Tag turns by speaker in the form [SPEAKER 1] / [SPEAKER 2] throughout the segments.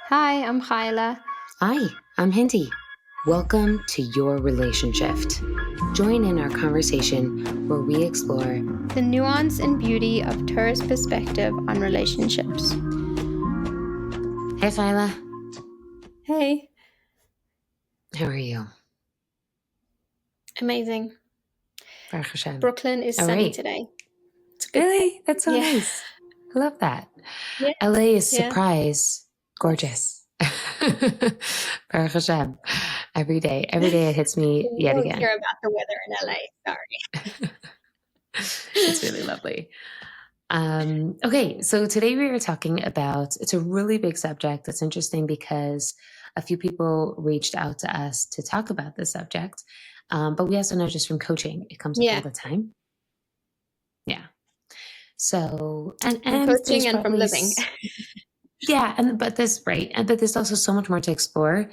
[SPEAKER 1] Hi, I'm Chayale.
[SPEAKER 2] Hi, I'm Hindi. Welcome to Your Relationshift. Join in our conversation where we explore
[SPEAKER 1] The nuance and beauty of Torah's perspective on relationships.
[SPEAKER 2] Hey, Phyla.
[SPEAKER 1] Hey,
[SPEAKER 2] How are you?
[SPEAKER 1] amazing.
[SPEAKER 2] Baruch Hashem.
[SPEAKER 1] Brooklyn is
[SPEAKER 2] All
[SPEAKER 1] sunny
[SPEAKER 2] right.
[SPEAKER 1] today. It's a good
[SPEAKER 2] Really? That's so
[SPEAKER 1] day. Yeah.
[SPEAKER 2] nice. I love that.
[SPEAKER 1] Yeah.
[SPEAKER 2] LA is
[SPEAKER 1] Yeah.
[SPEAKER 2] surprise gorgeous. Baruch Hashem. Every day it hits me
[SPEAKER 1] We
[SPEAKER 2] yet
[SPEAKER 1] don't
[SPEAKER 2] again.
[SPEAKER 1] care about the weather in LA. Sorry.
[SPEAKER 2] It's really lovely. Okay, so today we are talking about, it's a really big subject. It's interesting because a few people reached out to us to talk about this subject. But we also know just from coaching, it comes up all
[SPEAKER 1] Yeah.
[SPEAKER 2] the time. Yeah. So,
[SPEAKER 1] From
[SPEAKER 2] and there's
[SPEAKER 1] coaching and from
[SPEAKER 2] probably,
[SPEAKER 1] living.
[SPEAKER 2] yeah, but there's also so much more to explore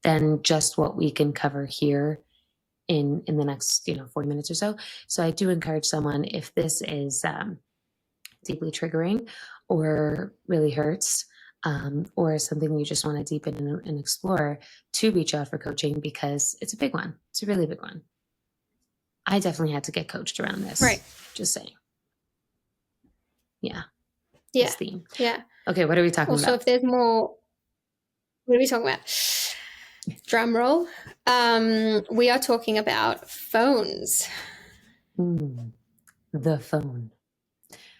[SPEAKER 2] than just what we can cover here in the next, 40 minutes or so. So I do encourage someone, if this is, deeply triggering or really hurts, or something you just want to deepen and explore, to reach out for coaching, because it's a big one. It's a really big one. I definitely had to get coached around this.
[SPEAKER 1] Right.
[SPEAKER 2] Just saying. Yeah.
[SPEAKER 1] Yeah.
[SPEAKER 2] This theme.
[SPEAKER 1] Yeah.
[SPEAKER 2] Okay, what are we talking
[SPEAKER 1] Also,
[SPEAKER 2] about?
[SPEAKER 1] if there's more, what are we talking about? Drum roll. We are talking about phones.
[SPEAKER 2] The phone.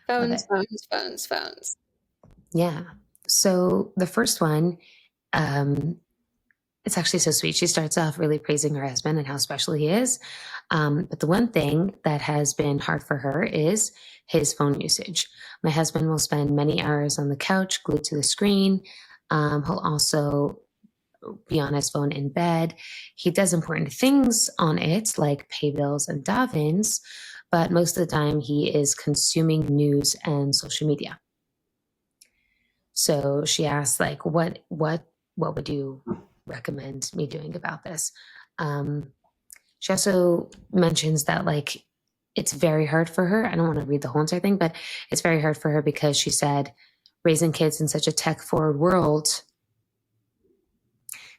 [SPEAKER 1] Phones.
[SPEAKER 2] Yeah. So the first one, it's actually so sweet. She starts off really praising her husband and how special he is. But the one thing that has been hard for her is his phone usage. My husband will spend many hours on the couch, glued to the screen. He'll also be on his phone in bed. He does important things on it, like pay bills and davens, but most of the time he is consuming news and social media. So she asked, like, what would you recommend me doing about this? She also mentions that, like, it's very hard for her. I don't want to read the whole entire thing, but it's very hard for her because she said raising kids in such a tech forward world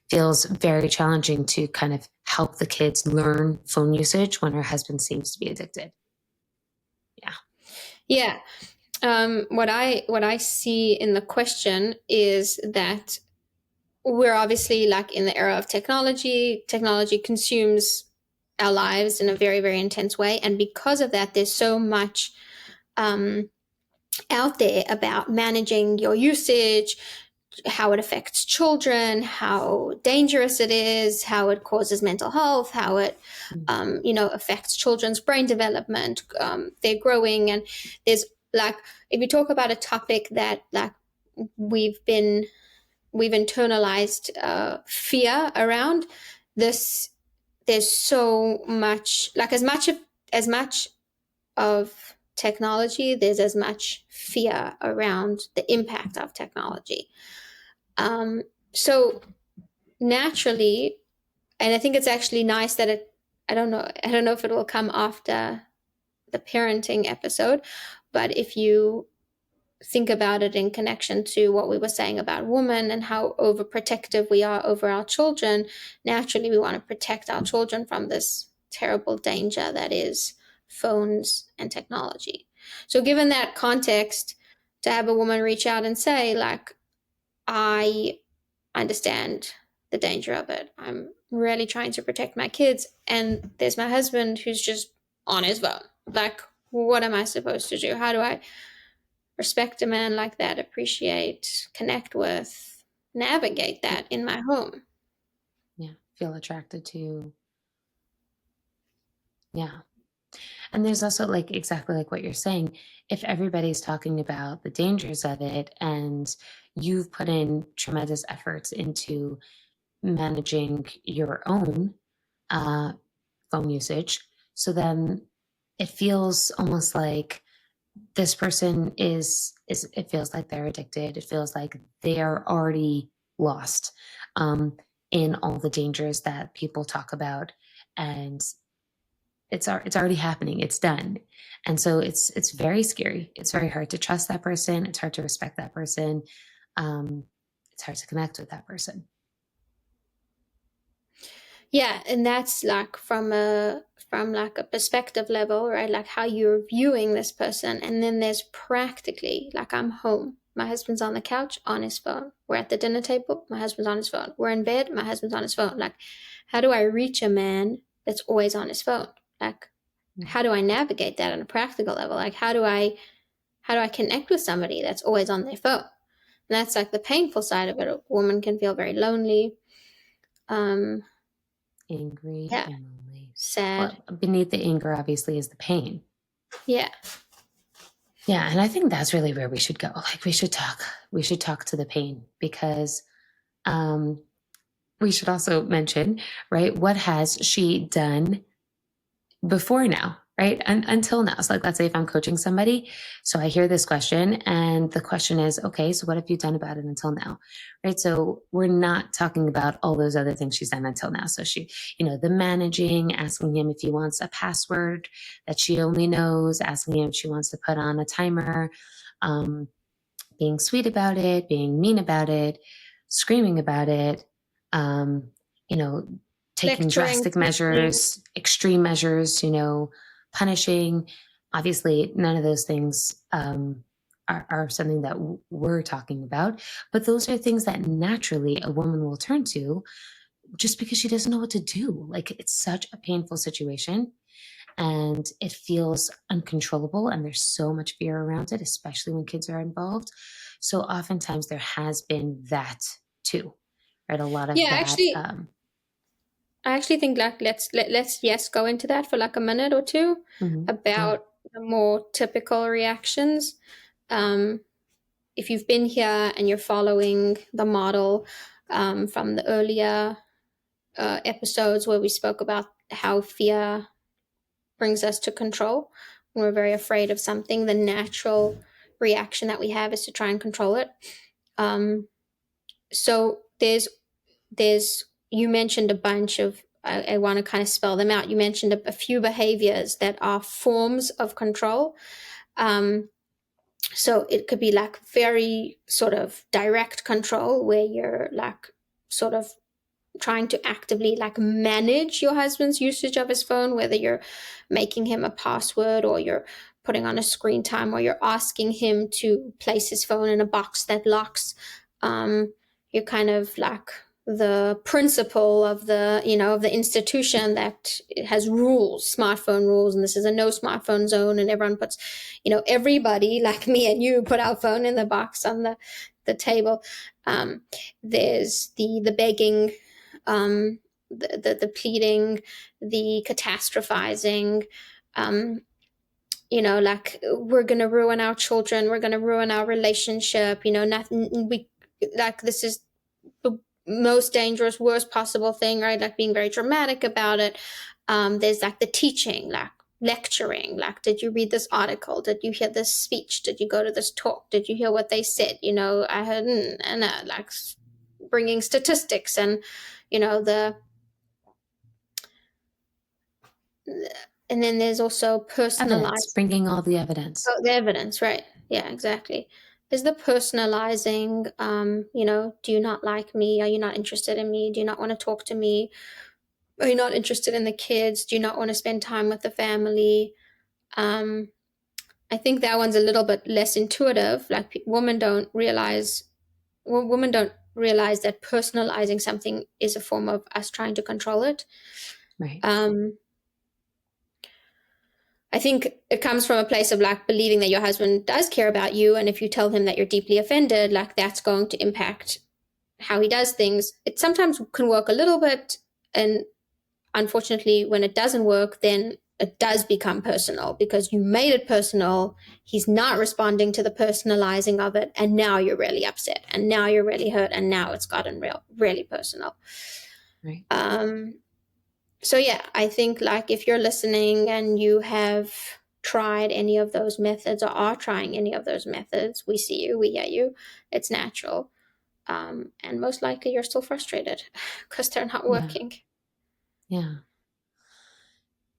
[SPEAKER 2] feels very challenging to kind of help the kids learn phone usage when her husband seems to be addicted. Yeah.
[SPEAKER 1] Yeah. What I see in the question is that we're obviously, like, in the era of technology. Technology consumes our lives in a very, very intense way. And because of that, there's so much out there about managing your usage, how it affects children, how dangerous it is, how it causes mental health, how it, affects children's brain development. They're growing, and there's, like, if you talk about a topic that, like, we've internalized fear around this. There's so much, like, as much of technology, there's as much fear around the impact of technology. So naturally, and I think it's actually nice that I don't know if it will come after the parenting episode, but if you think about it in connection to what we were saying about women and how overprotective we are over our children, naturally we want to protect our children from this terrible danger that is phones and technology. So given that context, to have a woman reach out and say, like, I understand the danger of it. I'm really trying to protect my kids, and there's my husband who's just on his phone. Like, what am I supposed to do? How do I respect a man like that, appreciate, connect with, navigate that in my home?
[SPEAKER 2] Yeah. Feel attracted to. Yeah. And there's also, like, exactly like what you're saying, if everybody's talking about the dangers of it and you've put in tremendous efforts into managing your own phone usage, so then it feels almost like this person is it feels like they're addicted. It feels like they are already lost, in all the dangers that people talk about, and it's already happening. It's done. And so it's very scary. It's very hard to trust that person. It's hard to respect that person. Um, it's hard to connect with that person.
[SPEAKER 1] Yeah, and that's like from like a perspective level, right? Like how you're viewing this person. And then there's practically like I'm home. My husband's on the couch on his phone. We're at the dinner table, my husband's on his phone. We're in bed, my husband's on his phone. Like, how do I reach a man that's always on his phone? Like, how do I navigate that on a practical level? Like how do I connect with somebody that's always on their phone? And that's like the painful side of it. A woman can feel very lonely.
[SPEAKER 2] Angry
[SPEAKER 1] Yeah,
[SPEAKER 2] and lonely.
[SPEAKER 1] sad.
[SPEAKER 2] Well, beneath the anger, obviously, is the pain.
[SPEAKER 1] Yeah.
[SPEAKER 2] Yeah, and I think that's really where we should go. Like, we should talk to the pain, because um, we should also mention, right? What has she done before now, right? Until now. So, like, let's say if I'm coaching somebody, so I hear this question, and the question is, okay, so what have you done about it until now, right? So we're not talking about all those other things she's done until now. So she, the managing, asking him if he wants a password that she only knows, asking him if she wants to put on a timer, um, being sweet about it, being mean about it, screaming about it, um, you know, taking
[SPEAKER 1] Lecturing,
[SPEAKER 2] drastic
[SPEAKER 1] teaching.
[SPEAKER 2] measures, extreme measures, punishing. Obviously, none of those things are something that we're talking about, but those are things that naturally a woman will turn to just because she doesn't know what to do. Like, it's such a painful situation, and it feels uncontrollable, and there's so much fear around it, especially when kids are involved. So oftentimes there has been that too, right? A lot of
[SPEAKER 1] Yeah,
[SPEAKER 2] that.
[SPEAKER 1] actually, I actually think like let's yes go into that for like a minute or two
[SPEAKER 2] Yeah,
[SPEAKER 1] about the more typical reactions. Um, if you've been here and you're following the model from the earlier episodes where we spoke about how fear brings us to control, when we're very afraid of something, the natural reaction that we have is to try and control it. So there's you mentioned a bunch of I want to kind of spell them out. You mentioned a few behaviors that are forms of control. Um, so it could be like very sort of direct control where you're like sort of trying to actively like manage your husband's usage of his phone, whether you're making him a password or you're putting on a screen time or you're asking him to place his phone in a box that locks. You're kind of like the principal of the of the institution that has rules, smartphone rules, and this is a no smartphone zone, and everyone puts everybody like me and you put our phone in the box on the table. There's the begging, the pleading, the catastrophizing, like we're gonna ruin our children, we're gonna ruin our relationship, nothing we like this is the most dangerous, worst possible thing, right? Like being very dramatic about it. There's like the teaching, like lecturing, like did you read this article? Did you hear this speech? Did you go to this talk? Did you hear what they said? I heard and like bringing statistics and the and then there's also
[SPEAKER 2] evidence,
[SPEAKER 1] personalized.
[SPEAKER 2] bringing all the evidence.
[SPEAKER 1] Oh, the evidence, right? Yeah, exactly. There's the personalizing. Do you not like me? Are you not interested in me? Do you not want to talk to me? Are you not interested in the kids? Do you not want to spend time with the family? Um, I think that one's a little bit less intuitive. Like women don't realize that personalizing something is a form of us trying to control it.
[SPEAKER 2] Right.
[SPEAKER 1] Um, I think it comes from a place of like believing that your husband does care about you. And if you tell him that you're deeply offended, like that's going to impact how he does things. It sometimes can work a little bit. And unfortunately, when it doesn't work, then it does become personal because you made it personal. He's not responding to the personalizing of it. And now you're really upset. And now you're really hurt. And now it's gotten really personal.
[SPEAKER 2] Right.
[SPEAKER 1] So yeah, I think like if you're listening and you have tried any of those methods or are trying any of those methods, we see you, we hear you. It's natural. And most likely you're still frustrated because they're not
[SPEAKER 2] Yeah.
[SPEAKER 1] working.
[SPEAKER 2] Yeah.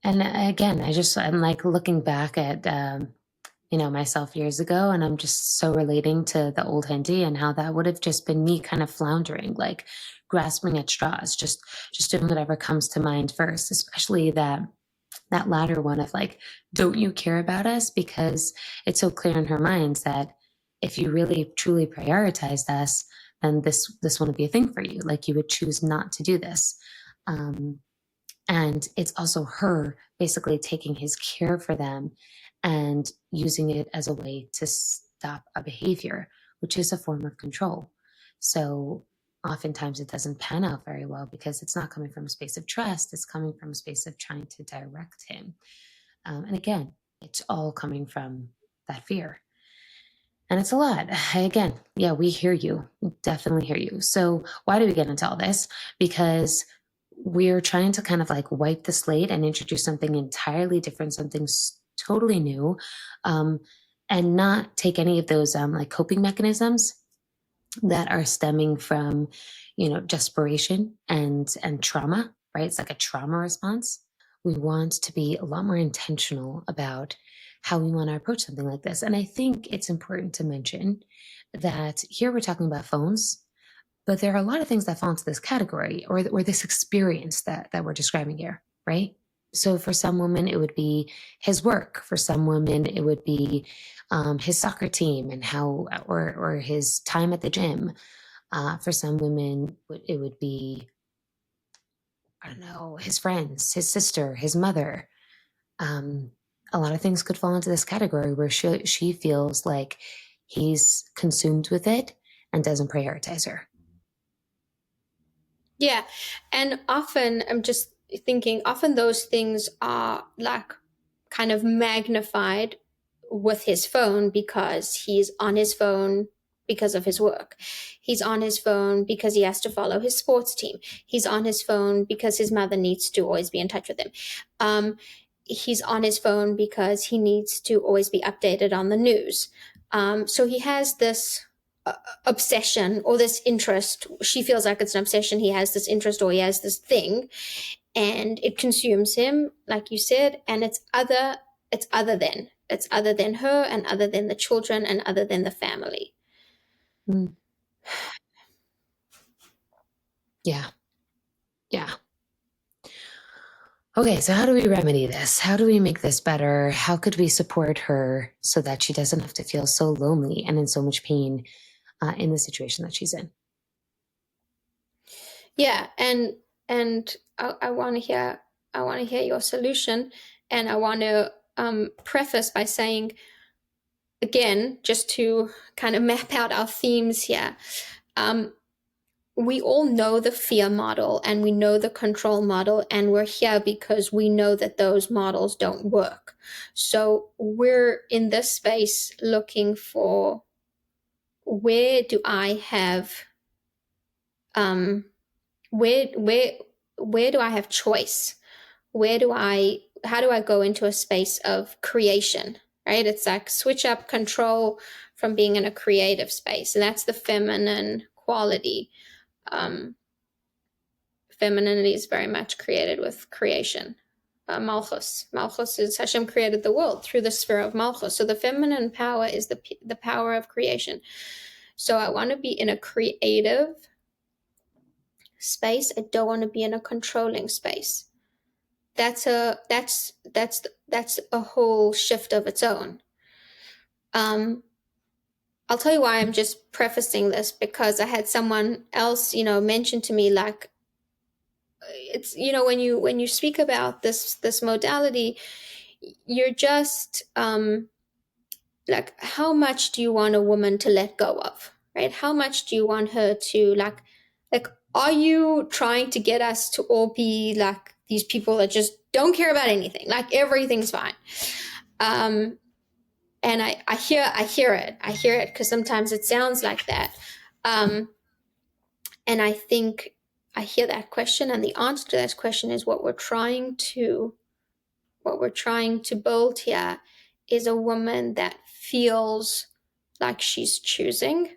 [SPEAKER 2] And again, I'm like looking back at myself years ago, and I'm just so relating to the old Hindi and how that would have just been me kind of floundering, like grasping at straws, just doing whatever comes to mind first, especially that latter one of like, don't you care about us? Because it's so clear in her mind that if you really truly prioritized us, then this wouldn't be a thing for you. Like, you would choose not to do this. Um, and it's also her basically taking his care for them and using it as a way to stop a behavior, which is a form of control. So oftentimes it doesn't pan out very well because it's not coming from a space of trust, it's coming from a space of trying to direct him. And again, it's all coming from that fear. And it's a lot. Again, yeah, we hear you. We definitely hear you. So, why do we get into all this? Because we're trying to kind of like wipe the slate and introduce something entirely different, something totally new, um, and not take any of those like coping mechanisms that are stemming from, desperation and trauma, right? It's like a trauma response. We want to be a lot more intentional about how we want to approach something like this. And I think it's important to mention that here we're talking about phones, but there are a lot of things that fall into this category, or this experience that we're describing here, right? So for some women, it would be his work. For some women, it would be his soccer team and how, or his time at the gym. For some women, it would be, I don't know, his friends, his sister, his mother. Um, a lot of things could fall into this category where she feels like he's consumed with it and doesn't prioritize her.
[SPEAKER 1] Yeah. And often I'm just thinking, often those things are like kind of magnified with his phone because he's on his phone because of his work. He's on his phone because he has to follow his sports team. He's on his phone because his mother needs to always be in touch with him. He's on his phone because he needs to always be updated on the news. So he has this obsession or this interest. She feels like it's an obsession. He has this interest or he has this thing, and it consumes him, like you said. And it's other than her and other than the children and other than the family.
[SPEAKER 2] Mm. Yeah. Yeah. Okay, so how do we remedy this? How do we make this better? How could we support her so that she doesn't have to feel so lonely and in so much pain in the situation that she's in?
[SPEAKER 1] Yeah, and I want to hear your solution, and I want to preface by saying again, just to kind of map out our themes here. Um, we all know the fear model and we know the control model, and we're here because we know that those models don't work. So we're in this space looking for, where do I have um where do I have choice? How do I go into a space of creation? Right? It's like switch up control from being in a creative space. And that's the feminine quality. Um, Femininity is very much created with creation. Malchus. Malchus is Hashem created the world through the sphere of Malchus. So the feminine power is the power of creation. So I want to be in a creative space. I don't want to be in a controlling space. That's a whole shift of its own. I'll tell you why I'm just prefacing this, because I had someone else, mention to me, like, it's, when you speak about this modality, you're just like, how much do you want a woman to let go of, right? How much do you want her to like, are you trying to get us to all be like these people that just don't care about anything, like everything's fine? And I hear it because sometimes it sounds like that. And I think I hear that question, and the answer to that question is what we're trying to build here is a woman that feels like she's choosing,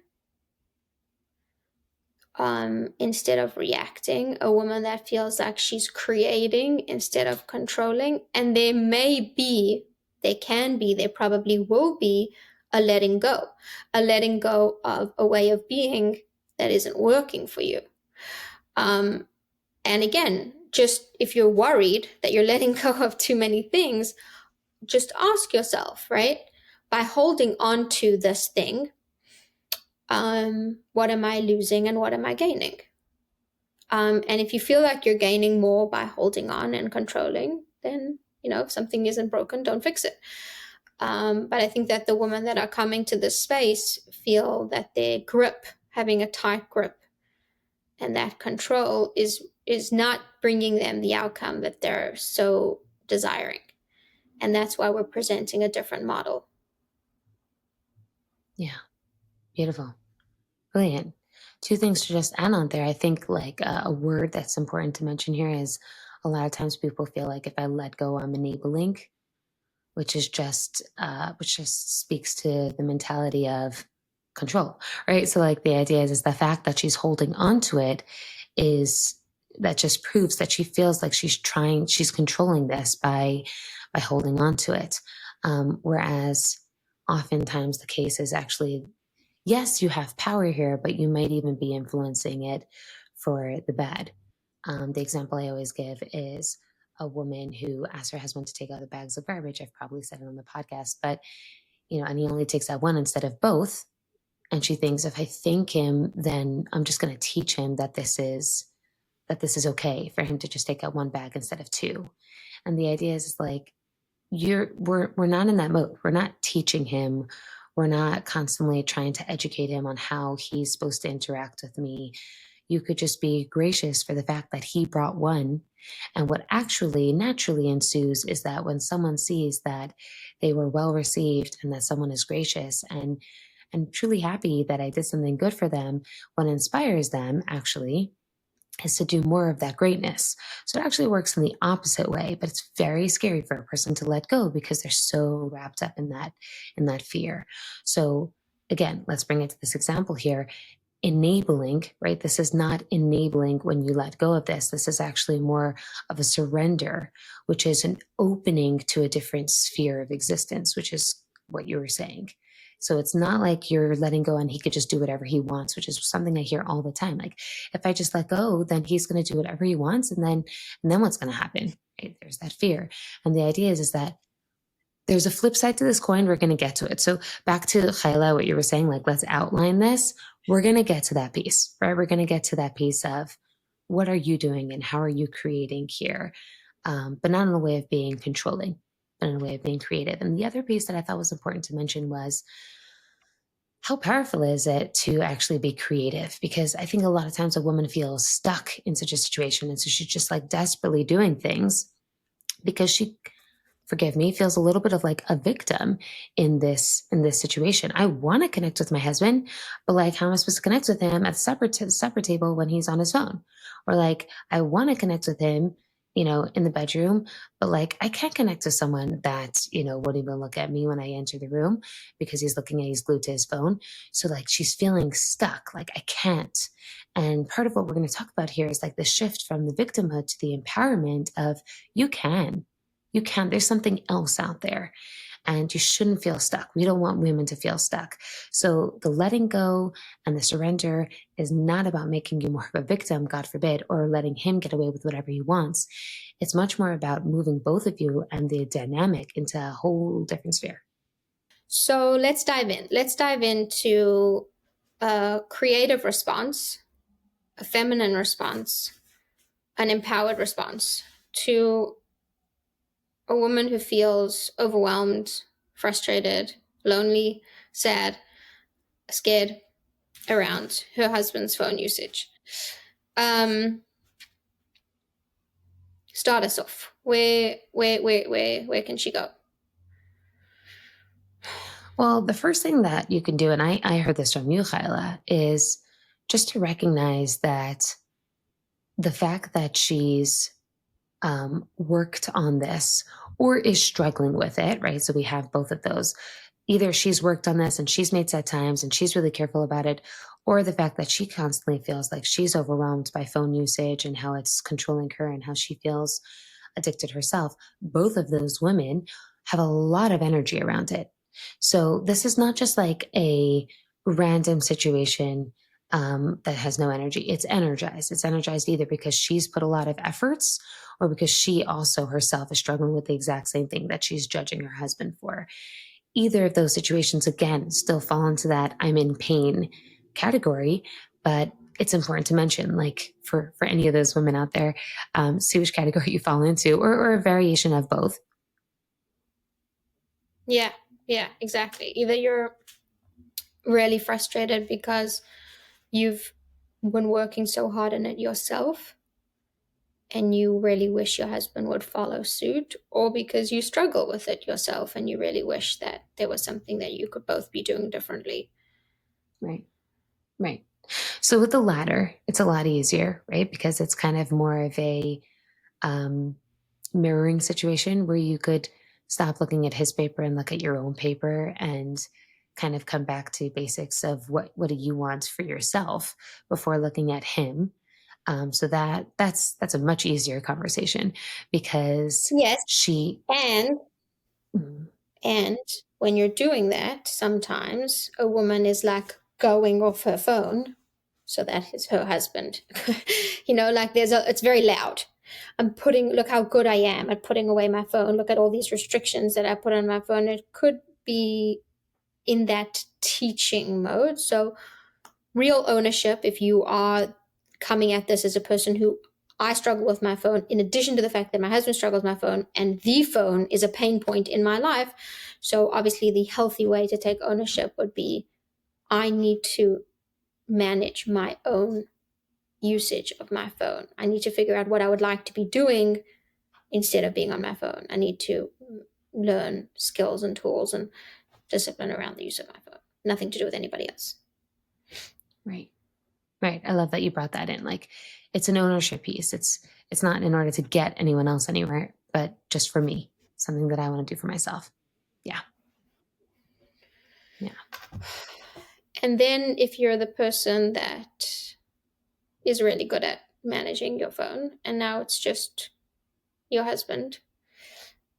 [SPEAKER 1] instead of reacting, a woman that feels like she's creating instead of controlling. And there may be there probably will be a letting go of a way of being that isn't working for you. And again, just if you're worried that you're letting go of too many things, just ask yourself, right? By holding on to this thing, what am I losing and what am I gaining? And if you feel like you're gaining more by holding on and controlling, then, if something isn't broken, don't fix it. But I think that the women that are coming to this space feel that their grip, having a tight grip, and that control is not bringing them the outcome that they're so desiring. And that's why we're presenting a different model.
[SPEAKER 2] Yeah, beautiful. Brilliant. Two things to just add on there. I think like a word that's important to mention here is a lot of times people feel like if I let go, I'm enabling, which just speaks to the mentality of control, right? So like the idea is the fact that she's holding on to it is that just proves that she feels like she's controlling this by holding on to it. Whereas oftentimes the case is actually, yes, you have power here, but you might even be influencing it for the bad. The example I always give is a woman who asked her husband to take out the bags of garbage. I've probably said it on the podcast, but and he only takes out one instead of both. And she thinks, if I thank him, then I'm just going to teach him that this is okay for him to just take out one bag instead of two. And the idea is like, we're not in that mode. We're not teaching him. We're not constantly trying to educate him on how he's supposed to interact with me. You could just be gracious for the fact that he brought one. And what actually naturally ensues is that when someone sees that they were well received and that someone is gracious and truly happy that I did something good for them, what inspires them actually is to do more of that greatness. So it actually works in the opposite way, but it's very scary for a person to let go because they're so wrapped up in that fear. So again, let's bring it to this example here. Enabling, right? This is not enabling when you let go of this. This is actually more of a surrender, which is an opening to a different sphere of existence, which is what you were saying. So it's not like you're letting go and he could just do whatever he wants, which is something I hear all the time. Like, if I just let go, then he's going to do whatever he wants. And then what's going to happen? Right? There's that fear. And the idea is that there's a flip side to this coin. We're going to get to it. So back to Chayale, what you were saying, like, let's outline this. We're going to get to that piece, right? We're going to get to that piece of what are you doing and how are you creating here? But not in a way of being controlling, but in a way of being creative. And the other piece that I thought was important to mention was, how powerful is it to actually be creative? Because I think a lot of times a woman feels stuck in such a situation. And so she's just like desperately doing things because she, forgive me, feels a little bit of like a victim in this situation. I want to connect with my husband, but like, how am I supposed to connect with him at the supper table when he's on his phone? Or like, I want to connect with him, in the bedroom, but like, I can't connect to someone that, won't even look at me when I enter the room because he's glued to his phone. So like, she's feeling stuck. Like, I can't. And part of what we're going to talk about here is like the shift from the victimhood to the empowerment of you can. You can. There's something else out there, and you shouldn't feel stuck. We don't want women to feel stuck. So the letting go and the surrender is not about making you more of a victim, God forbid, or letting him get away with whatever he wants. It's much more about moving both of you and the dynamic into a whole different sphere.
[SPEAKER 1] So let's dive in. Let's dive into a creative response, a feminine response, an empowered response to a woman who feels overwhelmed, frustrated, lonely, sad, scared around her husband's phone usage. Start us off. Where can she go?
[SPEAKER 2] Well, the first thing that you can do, and I heard this from you, Chayla, is just to recognize that the fact that she's worked on this or is struggling with it, right? So we have both of those. Either she's worked on this and she's made set times and she's really careful about it, or the fact that she constantly feels like she's overwhelmed by phone usage and how it's controlling her and how she feels addicted herself. Both of those women have a lot of energy around it. So this is not just like a random situation that has no energy. It's energized. It's energized either because she's put a lot of efforts or because she also herself is struggling with the exact same thing that she's judging her husband for. Either of those situations, again, still fall into that I'm in pain category, but it's important to mention, like for any of those women out there, see which category you fall into, or a variation of both.
[SPEAKER 1] Yeah, yeah, exactly. Either you're really frustrated because you've been working so hard on it yourself and you really wish your husband would follow suit, or because you struggle with it yourself and you really wish that there was something that you could both be doing differently.
[SPEAKER 2] Right. Right. So with the latter, it's a lot easier, right? Because it's kind of more of a um, mirroring situation where you could stop looking at his paper and look at your own paper and kind of come back to basics of what do you want for yourself before looking at him. So that's a much easier conversation because
[SPEAKER 1] Yes,
[SPEAKER 2] she.
[SPEAKER 1] and
[SPEAKER 2] Mm,
[SPEAKER 1] and when you're doing that, sometimes a woman is like going off her phone so that is her husband. Like it's very loud. I'm putting, look how good I am at putting away my phone. Look at all these restrictions that I put on my phone. It could be in that teaching mode. So, real ownership, if you are coming at this as a person who, I struggle with my phone, in addition to the fact that my husband struggles with my phone, and the phone is a pain point in my life. So, obviously, the healthy way to take ownership would be I need to manage my own usage of my phone. I need to figure out what I would like to be doing instead of being on my phone. I need to learn skills and tools and discipline around the use of my phone. Nothing to do with anybody else.
[SPEAKER 2] right. Right. I love that you brought that in. Like it's an ownership piece. It's not in order to get anyone else anywhere, but just for me, something that I want to do for myself. Yeah. Yeah.
[SPEAKER 1] And then if you're the person that is really good at managing your phone and now it's just your husband,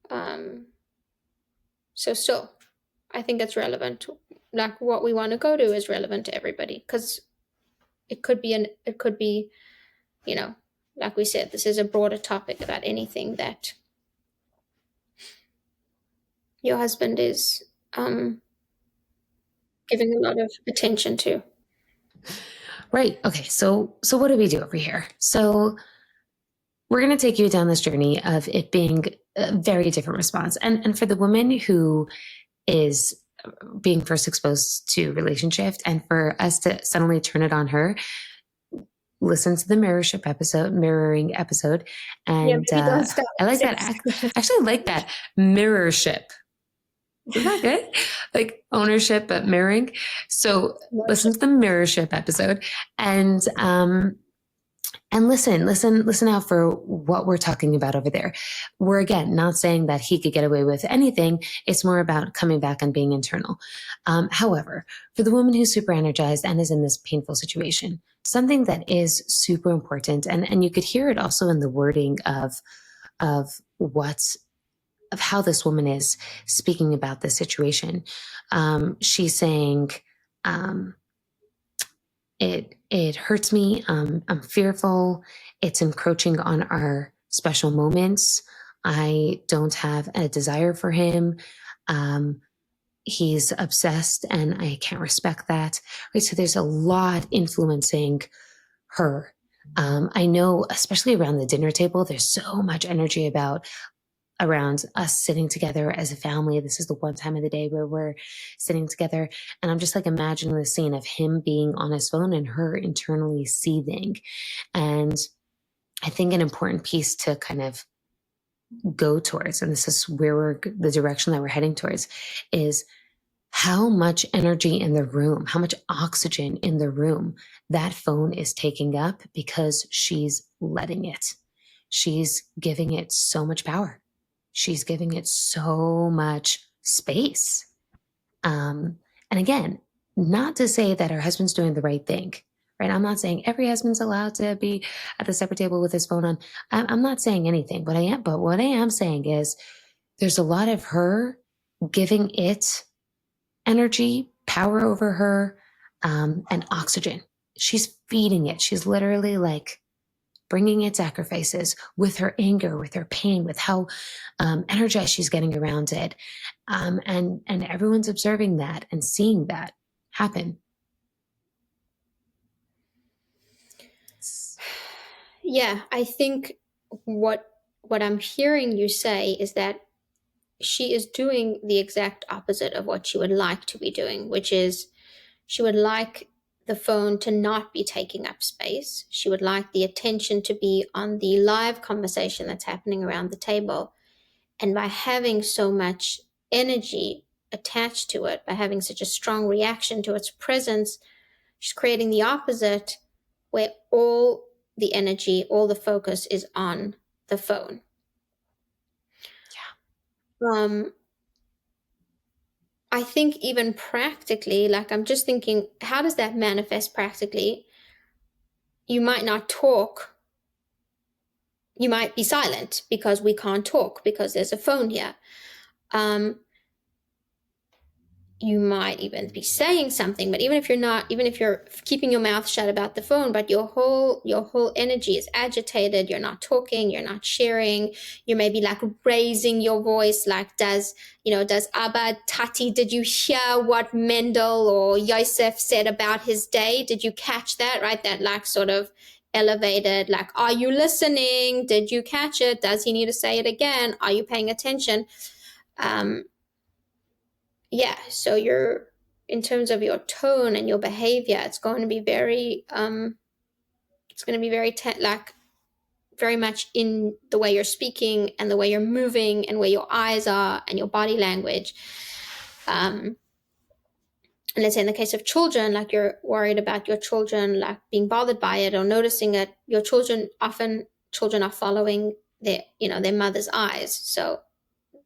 [SPEAKER 1] so still, I think it's relevant. Like what we want to go to is relevant to everybody because it could be, you know, like we said, this is a broader topic about anything that your husband is giving a lot of attention to.
[SPEAKER 2] Right. Okay. So what do we do over here? So we're going to take you down this journey of it being a very different response. And for the woman who is being first exposed to relationship and for us to suddenly turn it on her, listen to the mirroring episode.
[SPEAKER 1] Yeah,
[SPEAKER 2] And
[SPEAKER 1] maybe don't start
[SPEAKER 2] I
[SPEAKER 1] at
[SPEAKER 2] like that.
[SPEAKER 1] six.
[SPEAKER 2] Actually, I like that mirrorship. Isn't that good? Like ownership, but mirroring. So listen to the mirrorship episode and listen out for what we're talking about over there. We're again not saying that he could get away with anything. It's more about coming back and being internal. However, for the woman who's super energized and is in this painful situation, something that is super important, and you could hear it also in the wording of what's of how this woman is speaking about this situation. She's saying, um, it hurts me. I'm fearful. It's encroaching on our special moments. I don't have a desire for him. Um, he's obsessed and I can't respect that. Right. So there's a lot influencing her. I know, especially around the dinner table, there's so much energy around us sitting together as a family. This is the one time of the day where we're sitting together. And I'm just like imagining the scene of him being on his phone and her internally seething. And I think an important piece to kind of go towards, and this is where the direction that we're heading towards, is how much energy in the room, how much oxygen in the room that phone is taking up because she's letting it. She's giving it so much power. She's giving it so much space. And again, not to say that her husband's doing the right thing, right? I'm not saying every husband's allowed to be at the separate table with his phone on. I'm not saying anything, but what I am saying is there's a lot of her giving it energy, power over her, and oxygen. She's feeding it. She's literally like bringing it sacrifices with her anger, with her pain, with how energized she's getting around it. And everyone's observing that and seeing that happen.
[SPEAKER 1] Yeah, I think what I'm hearing you say is that she is doing the exact opposite of what she would like to be doing, which is she would like the phone to not be taking up space. She would like the attention to be on the live conversation that's happening around the table. And by having so much energy attached to it, by having such a strong reaction to its presence, she's creating the opposite, where all the energy, all the focus is on the phone. Um, I think even practically, like I'm just thinking, how does that manifest practically? You might not talk. You might be silent because we can't talk because there's a phone here. Um, you might even be saying something, but even if you're not, even if you're keeping your mouth shut about the phone, but your whole energy is agitated, you're not talking, you're not sharing, you may be like raising your voice, like does Abba Tati, did you hear what Mendel or Yosef said about his day? Did you catch that? Right, that like sort of elevated, like, are you listening? Did you catch it? Does he need to say it again? Are you paying attention? um yeah, so you're, in terms of your tone and your behavior, it's going to be very it's going to be like very much in the way you're speaking and the way you're moving and where your eyes are and your body language. And let's say in the case of children, like you're worried about your children like being bothered by it or noticing it, your children are following their mother's eyes, so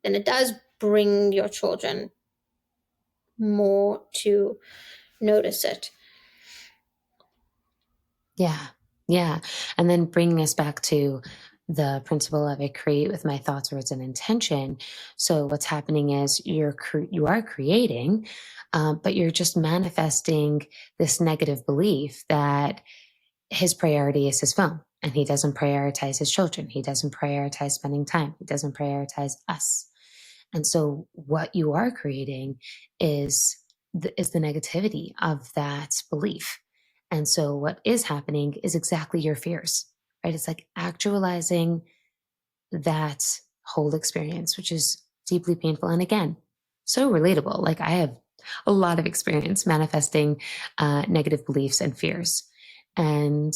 [SPEAKER 1] then it does bring your children more to notice it.
[SPEAKER 2] Yeah. Yeah. And then bringing us back to the principle of I create with my thoughts, words, and intention. So what's happening is you are creating, but you're just manifesting this negative belief that his priority is his phone and he doesn't prioritize his children. He doesn't prioritize spending time. He doesn't prioritize us. And so what you are creating is the negativity of that belief. And so what is happening is exactly your fears, right? It's like actualizing that whole experience, which is deeply painful. And again, so relatable. Like I have a lot of experience manifesting negative beliefs and fears. And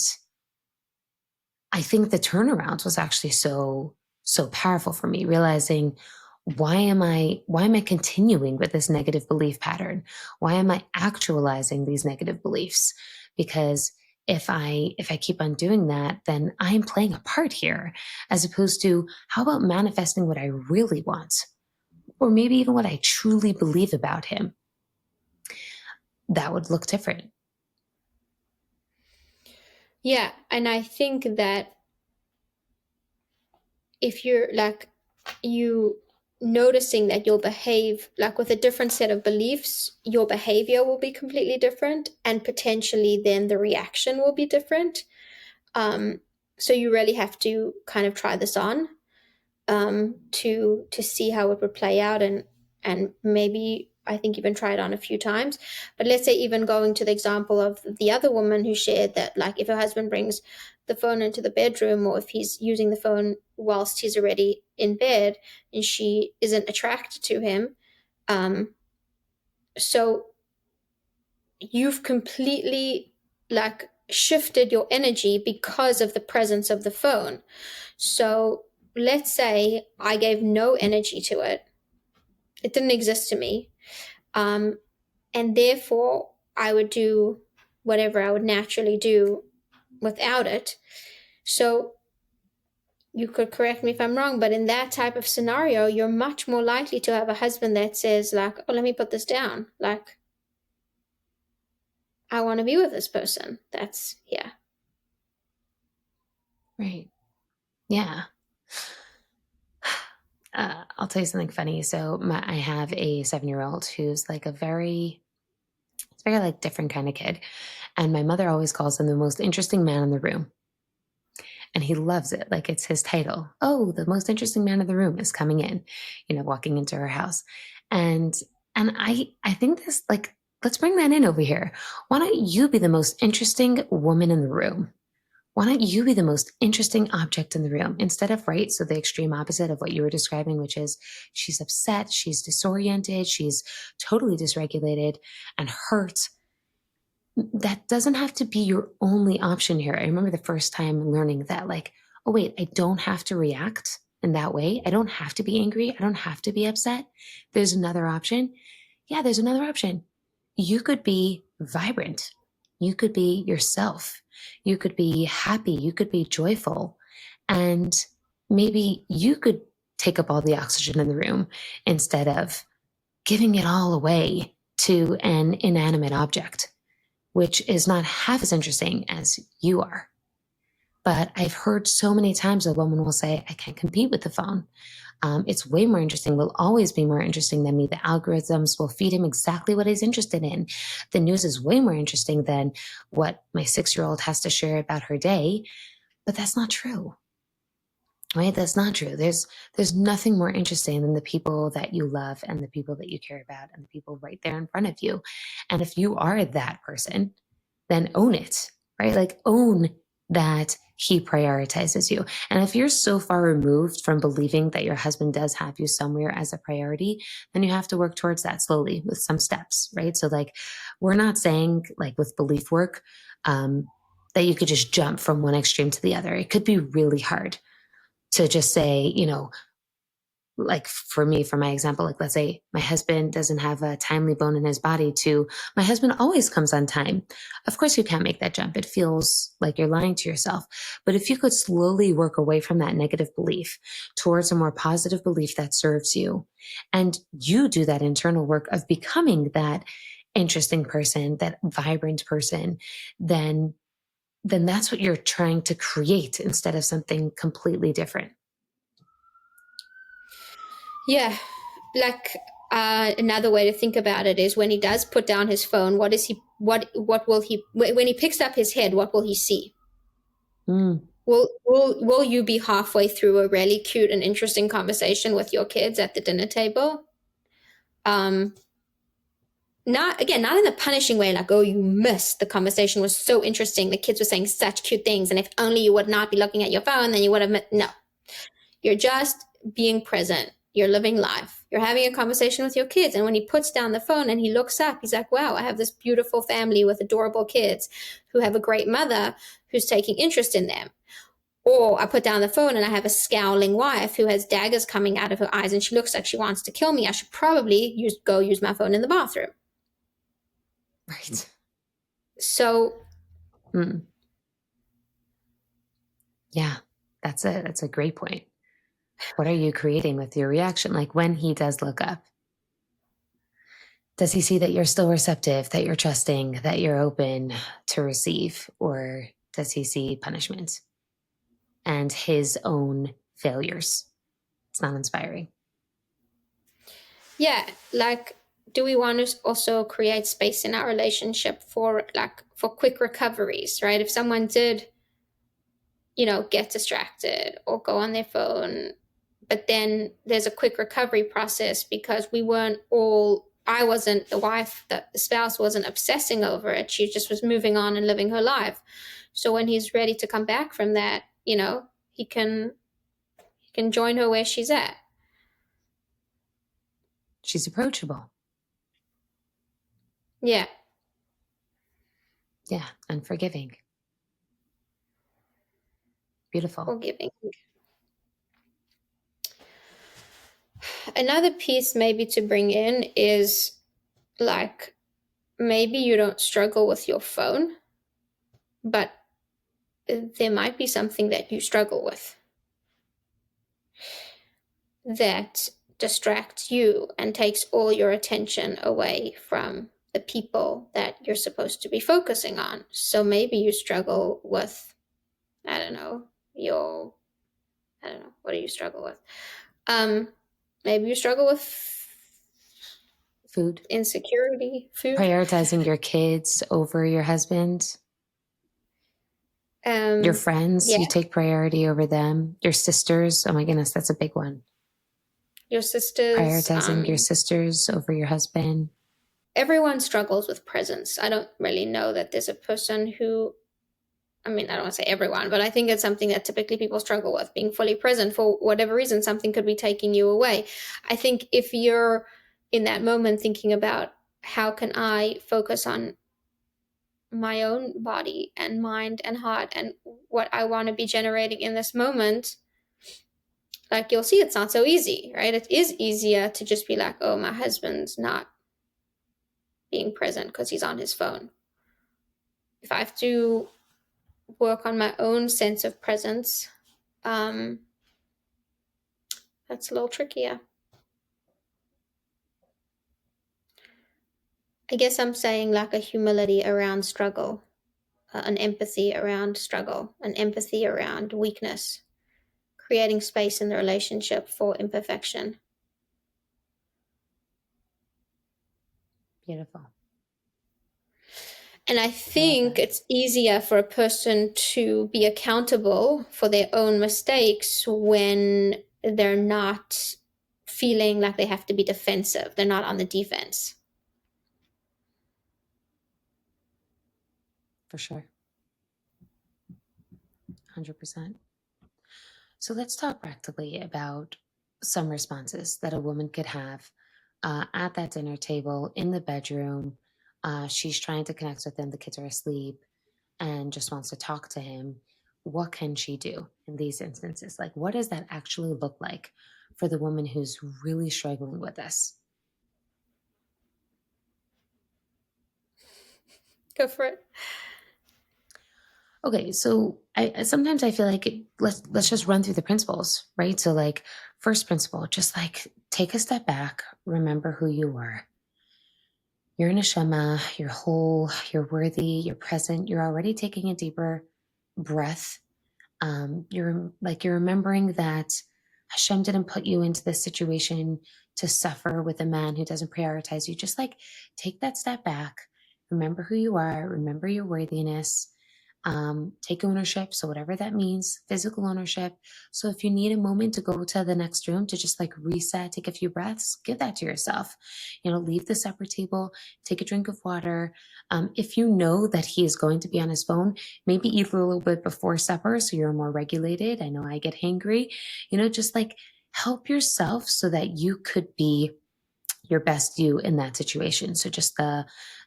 [SPEAKER 2] I think the turnaround was actually so powerful for me, realizing why am I continuing with this negative belief pattern? Why am I actualizing these negative beliefs? Because if I keep on doing that, then I'm playing a part here, as opposed to how about manifesting what I really want, or maybe even what I truly believe about him? That would look different.
[SPEAKER 1] Yeah, and I think that if you're like you noticing that you'll behave like with a different set of beliefs, your behavior will be completely different and potentially then the reaction will be different. Um, so you really have to kind of try this on, to see how it would play out, and maybe I think even try it on a few times. But let's say even going to the example of the other woman who shared that, like if her husband brings the phone into the bedroom or if he's using the phone whilst he's already in bed and she isn't attracted to him, um, so you've completely like shifted your energy because of the presence of the phone. So let's say I gave no energy to it. It didn't exist to me. Um, and therefore, I would do whatever I would naturally do without it. So you could correct me if I'm wrong, but in that type of scenario, you're much more likely to have a husband that says, like, oh, let me put this down. Like, I want to be with this person. That's, yeah.
[SPEAKER 2] Right. Yeah. I'll tell you something funny. So I have a 7-year-old who's like it's very like different kind of kid. And my mother always calls him the most interesting man in the room. And he loves it. Like it's his title. Oh, the most interesting man in the room is coming in, walking into her house. And I think this, like, let's bring that in over here. Why don't you be the most interesting woman in the room? Why don't you be the most interesting object in the room instead of, right? So the extreme opposite of what you were describing, which is she's upset, she's disoriented, she's totally dysregulated and hurt. That doesn't have to be your only option here. I remember the first time learning that, like, oh, wait, I don't have to react in that way. I don't have to be angry. I don't have to be upset. There's another option. Yeah, there's another option. You could be vibrant. You could be yourself. You could be happy. You could be joyful. And maybe you could take up all the oxygen in the room instead of giving it all away to an inanimate object, which is not half as interesting as you are. But I've heard so many times a woman will say, I can't compete with the phone. It's way more interesting, will always be more interesting than me. The algorithms will feed him exactly what he's interested in. The news is way more interesting than what my 6-year-old has to share about her day. But that's not true, right? That's not true. There's nothing more interesting than the people that you love and the people that you care about and the people right there in front of you. And if you are that person, then own it, right? Like own that he prioritizes you. And if you're so far removed from believing that your husband does have you somewhere as a priority, then you have to work towards that slowly with some steps, right? So like, we're not saying like with belief work, that you could just jump from one extreme to the other. It could be really hard to just say, like for me, for my example, like let's say my husband doesn't have a timely bone in his body to my husband always comes on time. Of course, you can't make that jump. It feels like you're lying to yourself. But if you could slowly work away from that negative belief towards a more positive belief that serves you, and you do that internal work of becoming that interesting person, that vibrant person, then that's what you're trying to create instead of something completely different.
[SPEAKER 1] Yeah, like another way to think about it is when he does put down his phone, what will he when he picks up his head, what will he see?
[SPEAKER 2] Mm.
[SPEAKER 1] Will you be halfway through a really cute and interesting conversation with your kids at the dinner table? Um, not again, not in the punishing way, like, oh, you missed, the conversation was so interesting, the kids were saying such cute things, and if only you would not be looking at your phone, then you would have no. You're just being present. You're living life. You're having a conversation with your kids. And when he puts down the phone and he looks up, he's like, wow, I have this beautiful family with adorable kids who have a great mother who's taking interest in them. Or I put down the phone and I have a scowling wife who has daggers coming out of her eyes and she looks like she wants to kill me. I should probably go use my phone in the bathroom.
[SPEAKER 2] Right.
[SPEAKER 1] So,
[SPEAKER 2] Mm. Yeah, that's a great point. What are you creating with your reaction? Like when he does look up, does he see that you're still receptive, that you're trusting, that you're open to receive? Or does he see punishment and his own failures? It's not inspiring.
[SPEAKER 1] yeah, like, do we want to also create space in our relationship for quick recoveries, right? If someone did, get distracted or go on their phone, but then there's a quick recovery process because I wasn't the wife, that the spouse wasn't obsessing over it. She just was moving on and living her life. So when he's ready to come back from that, he can join her where she's at.
[SPEAKER 2] She's approachable.
[SPEAKER 1] Yeah,
[SPEAKER 2] Yeah, and forgiving. Beautiful.
[SPEAKER 1] forgiving. Another piece maybe to bring in is like maybe you don't struggle with your phone, but there might be something that you struggle with that distracts you and takes all your attention away from the people that you're supposed to be focusing on. So maybe you struggle with, I don't know, what do you struggle with? Maybe you struggle with
[SPEAKER 2] Food.
[SPEAKER 1] insecurity, food.
[SPEAKER 2] Prioritizing your kids over your husband. Your friends,
[SPEAKER 1] Yeah,
[SPEAKER 2] you take priority over them. Your sisters, oh my goodness, that's a big one.
[SPEAKER 1] your sisters.
[SPEAKER 2] Prioritizing your sisters over your husband.
[SPEAKER 1] Everyone struggles with presence. I don't really know that there's a person who, I mean, I don't want to say everyone, but I think it's something that typically people struggle with, being fully present for whatever reason. Something could be taking you away. I think if you're in that moment thinking about how can I focus on my own body and mind and heart and what I want to be generating in this moment, like you'll see it's not so easy, right? It is easier to just be like, oh, my husband's not being present because he's on his phone. If I have to work on my own sense of presence, um, that's a little trickier. I guess I'm saying like a humility around struggle, an empathy around struggle, an empathy around weakness, creating space in the relationship for imperfection.
[SPEAKER 2] Beautiful.
[SPEAKER 1] And I think it's easier for a person to be accountable for their own mistakes when they're not feeling like they have to be defensive. They're not on the defense.
[SPEAKER 2] For sure. 100%. So let's talk practically about some responses that a woman could have at that dinner table, in the bedroom. She's trying to connect with him. The kids are asleep and just wants to talk to him. What can she do in these instances? Like, what does that actually look like for the woman who's really struggling with this?
[SPEAKER 1] Go for it.
[SPEAKER 2] Okay, so I sometimes I feel like let's just run through the principles, right? So like first principle, just like take a step back, remember who you are. You're in a Shema, you're whole, you're worthy, you're present, you're already taking a deeper breath. You're remembering that Hashem didn't put you into this situation to suffer with a man who doesn't prioritize you. Just like take that step back, remember who you are, remember your worthiness, take ownership. So whatever that means, physical ownership. So if you need a moment to go to the next room to just like reset, take a few breaths, give that to yourself. Leave the supper table, take a drink of water. If you know that he is going to be on his phone, maybe eat a little bit before supper so you're more regulated. I know I get hangry, just like help yourself so that you could be your best you in that situation. So just the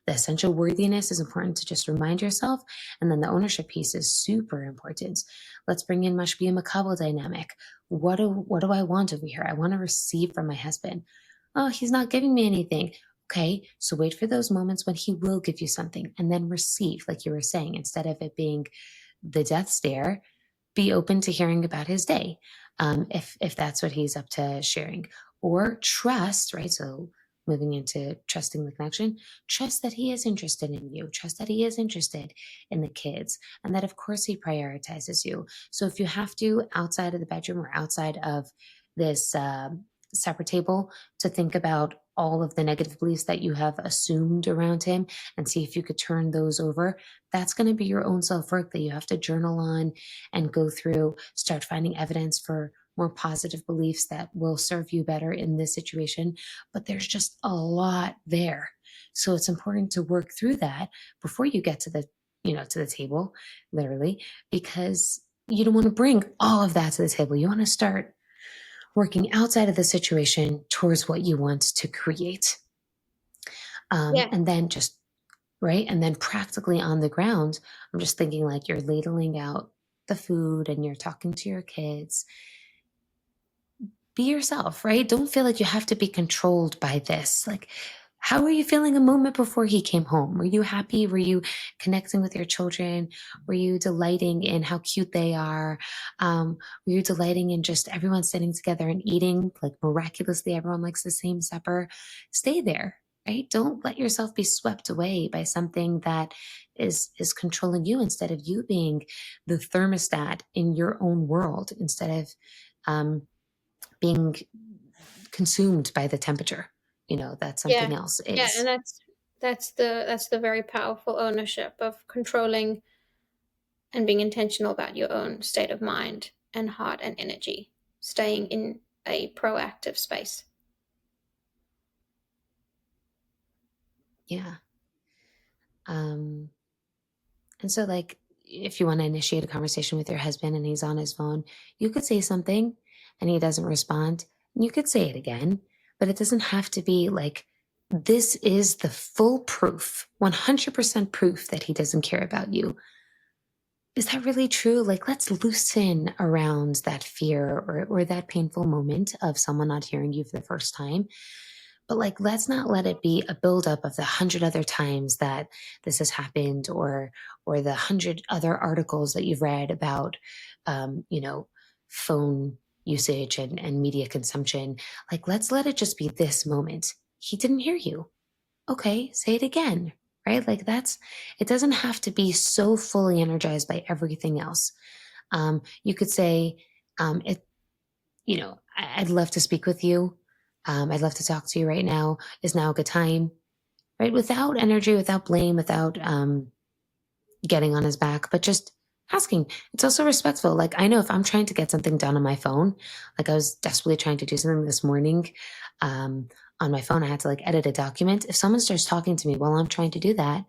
[SPEAKER 2] essential worthiness is important to just remind yourself. And then the ownership piece is super important. Let's bring in Mashbi Makabel dynamic. What do I want over here? I want to receive from my husband. Oh, he's not giving me anything. Okay, so wait for those moments when he will give you something and then receive, like you were saying, instead of it being the death stare, be open to hearing about his day, if that's what he's up to sharing, or trust, right? So moving into trusting the connection, trust that he is interested in you, trust that he is interested in the kids, and that of course he prioritizes you. So if you have to, outside of the bedroom or outside of this supper table, to think about all of the negative beliefs that you have assumed around him and see if you could turn those over, that's going to be your own self-work that you have to journal on and go through, start finding evidence for more positive beliefs that will serve you better in this situation. But there's just a lot there. So it's important to work through that before you get to the table, literally, because you don't want to bring all of that to the table. You want to start working outside of the situation towards what you want to create.
[SPEAKER 1] Yeah.
[SPEAKER 2] And then just right. And then practically on the ground, I'm just thinking like you're ladling out the food and you're talking to your kids. Be yourself, right? Don't feel like you have to be controlled by this. Like, how were you feeling a moment before he came home? Were you happy? Were you connecting with your children? Were you delighting in how cute they are? Were you delighting in just everyone sitting together and eating? Like miraculously, everyone likes the same supper. Stay there, right? Don't let yourself be swept away by something that is controlling you, instead of you being the thermostat in your own world, instead of being consumed by the temperature. That's
[SPEAKER 1] Yeah.
[SPEAKER 2] something else
[SPEAKER 1] Yeah, and
[SPEAKER 2] is.
[SPEAKER 1] that's the very powerful ownership of controlling and being intentional about your own state of mind and heart and energy, staying in a proactive space.
[SPEAKER 2] Yeah. Um, and so, like, if you want to initiate a conversation with your husband and he's on his phone, you could say something and he doesn't respond. You could say it again, but it doesn't have to be like, this is the full proof, 100% proof that he doesn't care about you. Is that really true? Like, let's loosen around that fear or that painful moment of someone not hearing you for the first time. But like, let's not let it be a buildup of the 100 other times that this has happened, or the 100 other articles that you've read about, phone usage and media consumption. Like, let's let it just be this moment. He didn't hear you. Okay, say it again, right? Like, it doesn't have to be so fully energized by everything else. You could say, it, I'd love to speak with you. I'd love to talk to you right now. Is now a good time? Right? Without energy, without blame, without getting on his back, but just asking. It's also respectful. Like, I know if I'm trying to get something done on my phone, like I was desperately trying to do something this morning um, on my phone, I had to like edit a document. If someone starts talking to me while I'm trying to do that,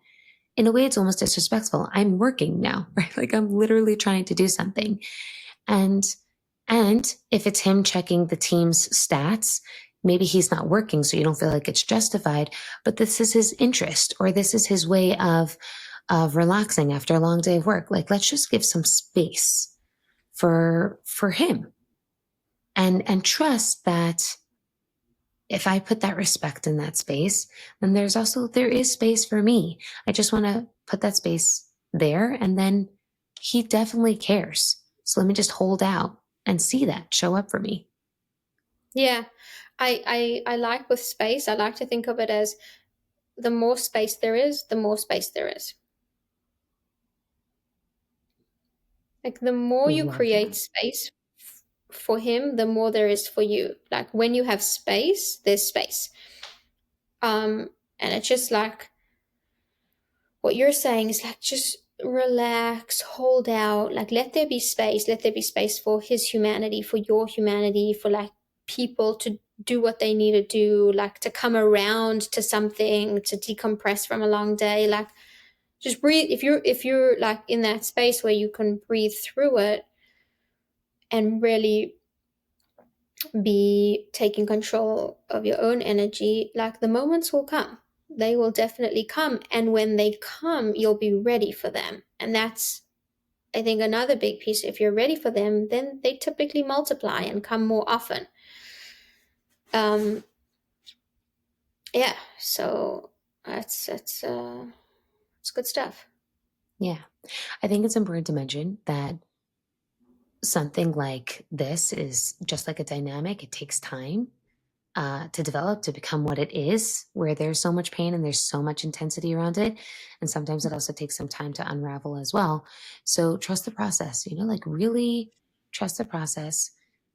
[SPEAKER 2] in a way, it's almost disrespectful. I'm working now, right? Like I'm literally trying to do something. And and if it's him checking the team's stats, maybe he's not working, so you don't feel like it's justified, but this is his interest, or this is his way of relaxing after a long day of work. Like, let's just give some space for him, and trust that if I put that respect in that space, then there is space for me. I just want to put that space there, and then he definitely cares. So let me just hold out and see that show up for me.
[SPEAKER 1] Yeah. I like with space, I like to think of it as the more space there is, the more space there is. Like the more you
[SPEAKER 2] Love
[SPEAKER 1] create
[SPEAKER 2] that.
[SPEAKER 1] space for him, the more there is for you. Like when you have space, there's space. And it's just like what you're saying is like just relax, hold out, like let there be space for his humanity, for your humanity, for like people to do what they need to do, like to come around to something, to decompress from a long day. Like just breathe. If you're like in that space where you can breathe through it and really be taking control of your own energy, like the moments will come. They will definitely come. And when they come, you'll be ready for them. And that's, I think, another big piece. If you're ready for them, then they typically multiply and come more often. Um, yeah. So it's good stuff.
[SPEAKER 2] Yeah. I think it's important to mention that something like this is just like a dynamic. It takes time to develop, to become what it is, where there's so much pain and there's so much intensity around it. And sometimes it also takes some time to unravel as well. So trust the process, like really trust the process.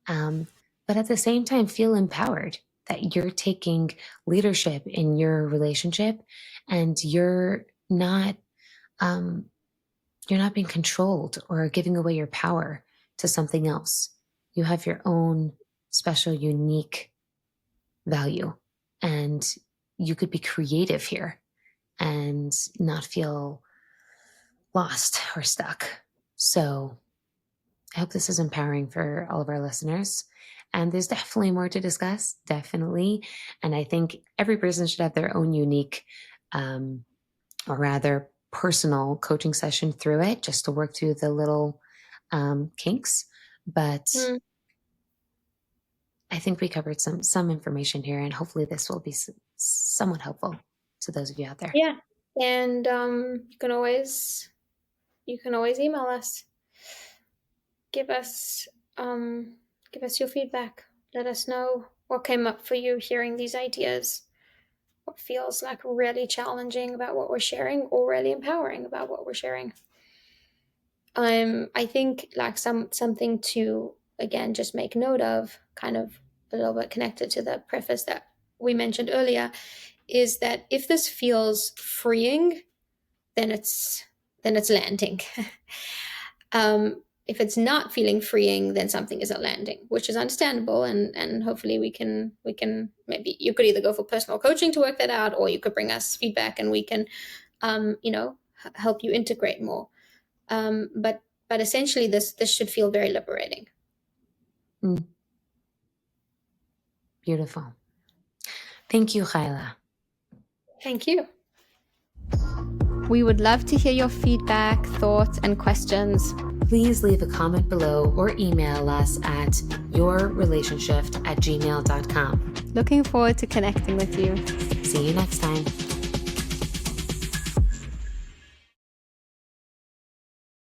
[SPEAKER 2] Um, but at the same time, feel empowered that you're taking leadership in your relationship, and um, you're not being controlled or giving away your power to something else. You have your own special, unique value, and you could be creative here and not feel lost or stuck. So I hope this is empowering for all of our listeners. And there's definitely more to discuss, definitely. And I think every person should have their own unique, or rather personal coaching session through it, just to work through the little kinks. But
[SPEAKER 1] Mm,
[SPEAKER 2] I think we covered some information here, and hopefully this will be somewhat helpful to those of you out there.
[SPEAKER 1] yeah. And you can always email us. Give us um give us your feedback. Let us know what came up for you hearing these ideas. What feels like really challenging about what we're sharing or really empowering about what we're sharing. I think like something to again just make note of, kind of a little bit connected to the preface that we mentioned earlier, is that if this feels freeing, then it's landing. If it's not feeling freeing, then something isn't landing, which is understandable. And hopefully we can, maybe you could either go for personal coaching to work that out, or you could bring us feedback and we can, help you integrate more. But essentially this should feel very liberating.
[SPEAKER 2] Beautiful. Thank you, Chayale.
[SPEAKER 1] Thank you. We would love to hear your feedback, thoughts, and questions.
[SPEAKER 2] Please leave a comment below or email us at yourrelationship@gmail.com.
[SPEAKER 1] Looking forward to connecting with you.
[SPEAKER 2] See you next time.